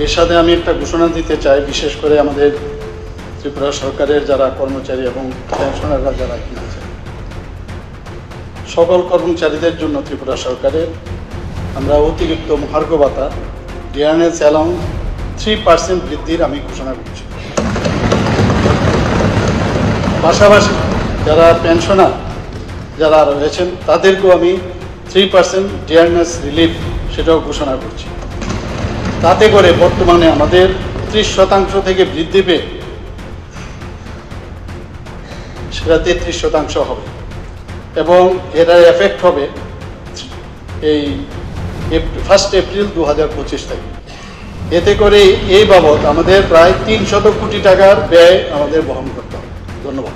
এর সাথে আমি একটা ঘোষণা দিতে চাই, বিশেষ করে আমাদের ত্রিপুরা সরকারের যারা কর্মচারী এবং পেনশনাররা যারা কিনেছে, সকল কর্মচারীদের জন্য ত্রিপুরা সরকারের আমরা অতিরিক্ত মহার্ঘ ভাতা ডিয়ারনেস অ্যালাউন্স 3% বৃদ্ধির আমি ঘোষণা করছি। পাশাপাশি যারা পেনশনার যারা রয়েছেন তাদেরকেও আমি 3% ডিয়ারনেস রিলিফ সেটাও ঘোষণা করছি। তাতে করে বর্তমানে আমাদের 30% থেকে বৃদ্ধি পেয়ে সেটা 33% হবে এবং এটার এফেক্ট হবে এই 1 এপ্রিল 2025 থেকে। এতে করে এই বাবদ আমাদের প্রায় 300 কোটি টাকার ব্যয় আমাদের বহন করতে হবে। ধন্যবাদ।